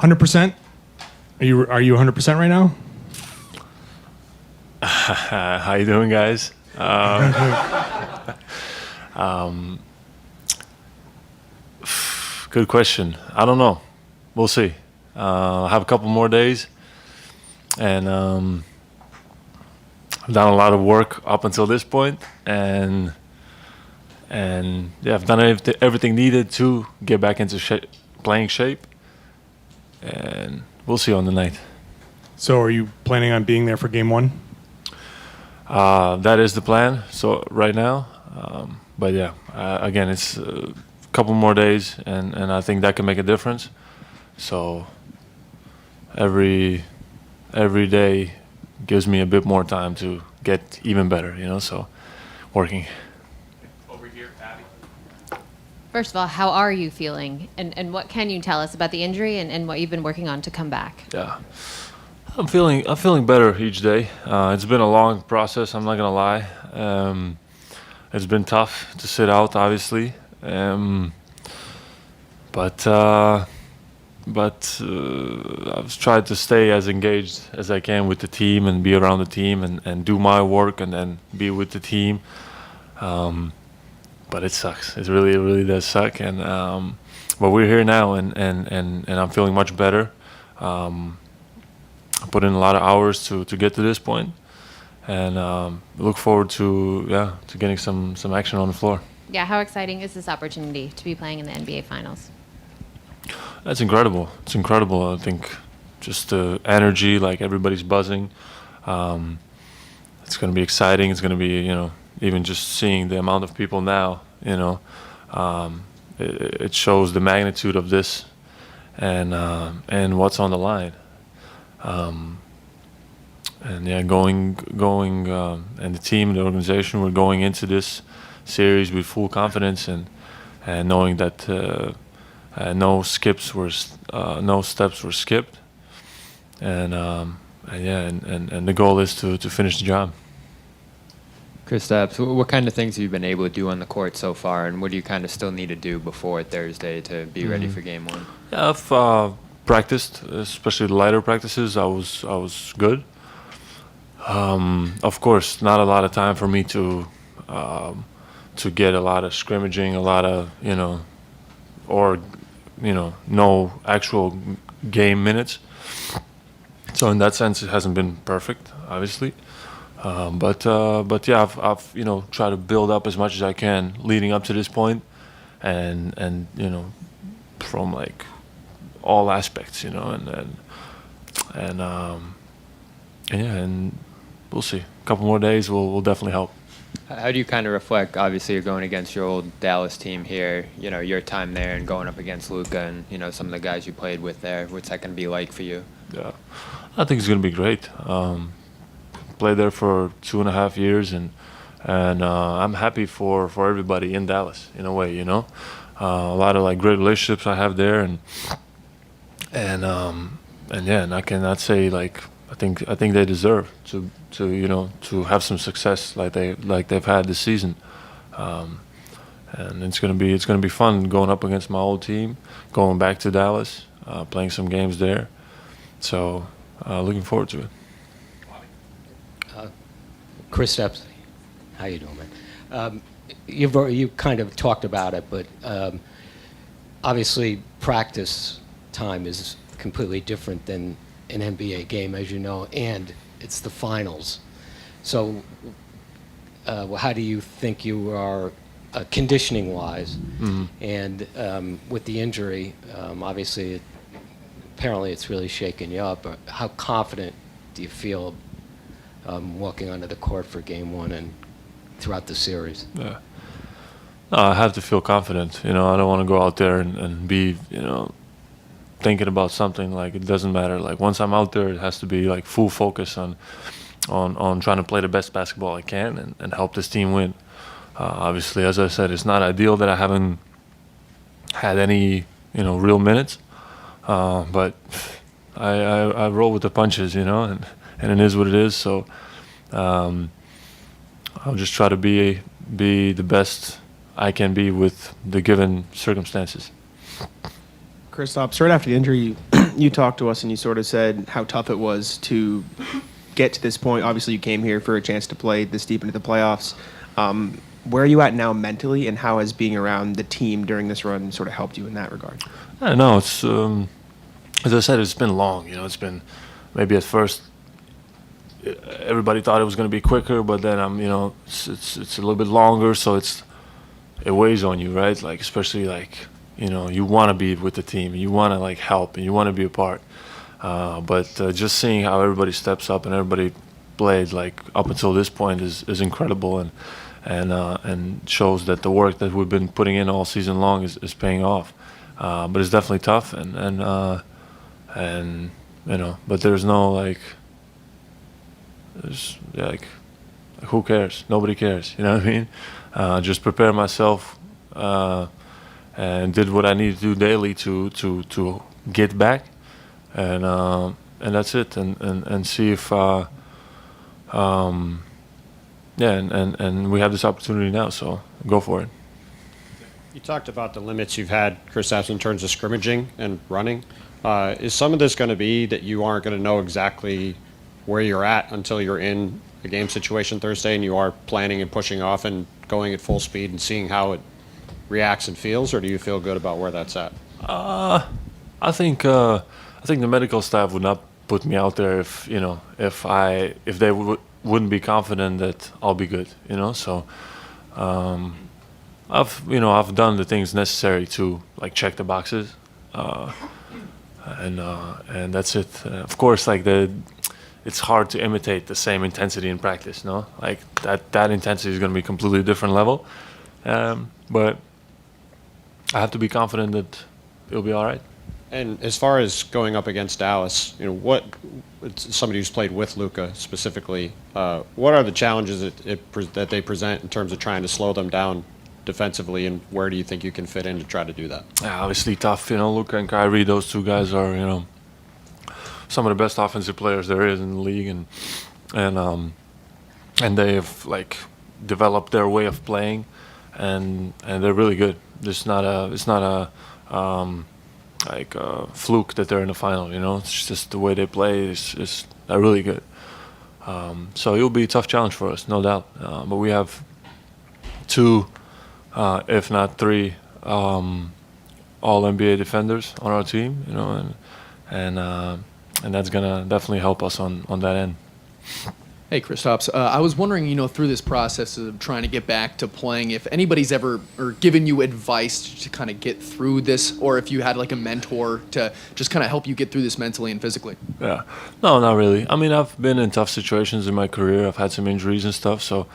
100%? Are you 100% right now? How you doing, guys? Good question. I don't know. We'll see. I have a couple more days, and I've done a lot of work up until this point, and yeah, I've done everything needed to get back into playing shape, and we'll see on the night. So are you planning on being there for game one? That is the plan. So right now, but yeah, again, it's a couple more days, and I think that can make a difference. So every day gives me a bit more time to get even better, So working. Over here, Abby. First of all, how are you feeling? And what can you tell us about the injury and what you've been working on to come back? Yeah. I'm feeling better each day. It's been a long process, I'm not gonna lie. It's been tough to sit out, obviously. But I've tried to stay as engaged as I can with the team and be around the team and do my work and then be with the team. But it sucks. It really does suck. And but we're here now, and I'm feeling much better. I put in a lot of hours to get to this point, and look forward to getting some action on the floor. Yeah, how exciting is this opportunity to be playing in the NBA Finals? That's incredible. It's incredible. I think just the energy, like everybody's buzzing. It's going to be exciting. It's going to be, even just seeing the amount of people now, it shows the magnitude of this and what's on the line. And yeah, going, and the team, the organization, we're going into this series with full confidence and knowing that no steps were skipped, and the goal is to finish the job. Kristaps, what kind of things have you been able to do on the court so far, and what do you kind of still need to do before Thursday to be ready for Game 1? Yeah, I've practiced, especially the lighter practices. I was good. Of course, not a lot of time for me to get a lot of scrimmaging, a lot of no actual game minutes. So in that sense, it hasn't been perfect, obviously. But yeah, I've tried to build up as much as I can leading up to this point, and from like all aspects, and we'll see. A couple more days will definitely help. How do you kind of reflect? Obviously, you're going against your old Dallas team here. Your time there, and going up against Luka and some of the guys you played with there. What's that going to be like for you? Yeah, I think it's going to be great. Played there for 2.5 years, and I'm happy for everybody in Dallas in a way. A lot of like great relationships I have there, and I cannot say like I think they deserve to have some success like they've had this season, and it's gonna be fun going up against my old team, going back to Dallas, playing some games there. So looking forward to it. Kristaps, how you doing, man? You kind of talked about it, but obviously practice time is completely different than an NBA game, as you know, and it's the finals. So how do you think you are conditioning-wise? Mm-hmm. And with the injury, obviously, apparently it's really shaken you up. How confident do you feel walking onto the court for Game 1 and throughout the series? Yeah. No, I have to feel confident. I don't want to go out there and be, thinking about something like it doesn't matter. Like once I'm out there, it has to be like full focus on trying to play the best basketball I can and help this team win. Obviously, as I said, it's not ideal that I haven't had any, real minutes. But I roll with the punches, and it is what it is. So I'll just try to be the best I can be with the given circumstances. Kristaps, right after the injury, you talked to us and you sort of said how tough it was to get to this point. Obviously, you came here for a chance to play this deep into the playoffs. Where are you at now mentally, and how has being around the team during this run sort of helped you in that regard? I don't know. It's as I said, it's been long. It's been maybe at first everybody thought it was going to be quicker, but then it's a little bit longer, so it weighs on you, right? Like especially like you want to be with the team, you want to like help, and you want to be a part. But just seeing how everybody steps up and everybody played like up until this point is incredible, and shows that the work that we've been putting in all season long is paying off. But it's definitely tough, and but there's no who cares? Nobody cares. You know what I mean? Just prepare myself and did what I needed to do daily to get back, and that's it. And see if and we have this opportunity now, so go for it. You talked about the limits you've had, Kristaps, in terms of scrimmaging and running. Is some of this going to be that you aren't going to know exactly where you're at until you're in a game situation Thursday, and you are planning and pushing off and going at full speed and seeing how it reacts and feels, or do you feel good about where that's at? I think the medical staff would not put me out there if they wouldn't be confident that I'll be good. So I've done the things necessary to like check the boxes, and that's it. Of course, it's hard to imitate the same intensity in practice. No, like that intensity is going to be a completely different level, but I have to be confident that it'll be all right. And as far as going up against Dallas, what somebody who's played with Luka specifically, what are the challenges that they present in terms of trying to slow them down defensively, and where do you think you can fit in to try to do that? Obviously tough. Luka and Kyrie, those two guys are some of the best offensive players there is in the league, and they have developed their way of playing, and they're really good. It's not a fluke that they're in the final. It's just the way they play is really good. So it'll be a tough challenge for us, no doubt. But we have two, if not three, all NBA defenders on our team. And that's gonna definitely help us on that end. Hey, Kristaps. I was wondering, through this process of trying to get back to playing, if anybody's ever given you advice to kind of get through this, or if you had a mentor to just kind of help you get through this mentally and physically. Yeah, no, not really. I mean, I've been in tough situations in my career. I've had some injuries and stuff. So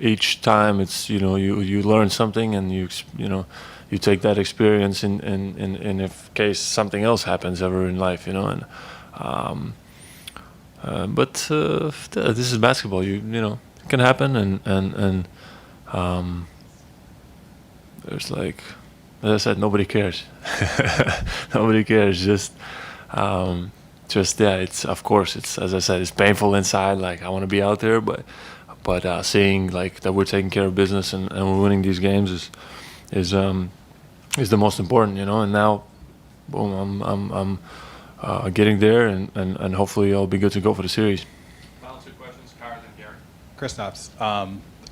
each time, it's you learn something, and you take that experience in if case something else happens ever in life, But this is basketball. It can happen, and there's as I said, nobody cares. Nobody cares. Just it's of course it's, as I said, it's painful inside. I want to be out there, but seeing that we're taking care of business and we're winning these games is the most important, And now, boom, I'm getting there, and hopefully I'll be good to go for the series. Final two questions, Kyra, then Gary. Kristaps,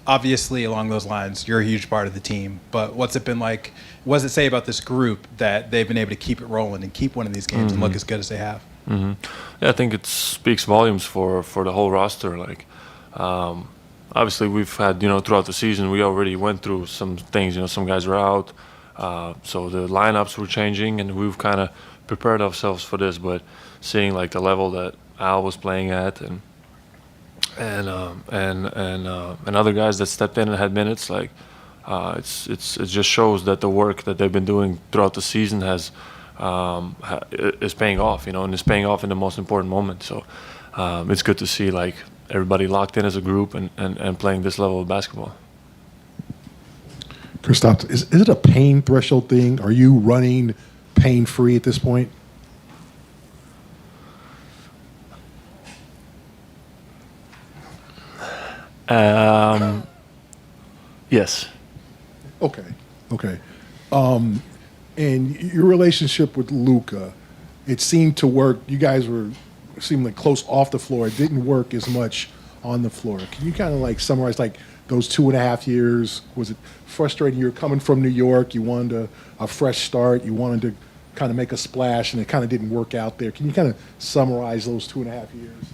obviously along those lines, you're a huge part of the team, but what's it been like? What does it say about this group that they've been able to keep it rolling and keep winning these games and look as good as they have? Mm-hmm. Yeah, I think it speaks volumes for the whole roster. Obviously we've had, throughout the season, we already went through some things. Some guys were out, so the lineups were changing, and we've kind of prepared ourselves for this. But seeing the level that Al was playing at, and other guys that stepped in and had minutes, it just shows that the work that they've been doing throughout the season is paying off, and it's paying off in the most important moment. So it's good to see everybody locked in as a group and playing this level of basketball. Kristaps, is it a pain threshold thing? Are you running pain-free at this point? Yes. Okay. And your relationship with Luka, it seemed to work. You guys seemed like close off the floor. It didn't work as much on the floor. Can you kind of like summarize like those 2.5 years? Was it frustrating? You're coming from New York. You wanted a fresh start. You wanted to kind of make a splash, and it kind of didn't work out there. Can you kind of summarize those 2.5 years?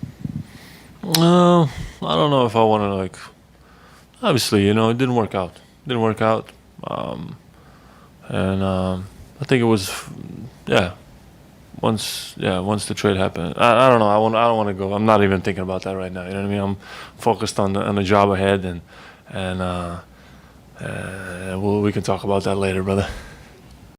I don't know if I want to like. Obviously, it didn't work out. I think it was, Once the trade happened, I don't know. I don't want to go. I'm not even thinking about that right now. You know what I mean? I'm focused on the job ahead, and we can talk about that later, brother.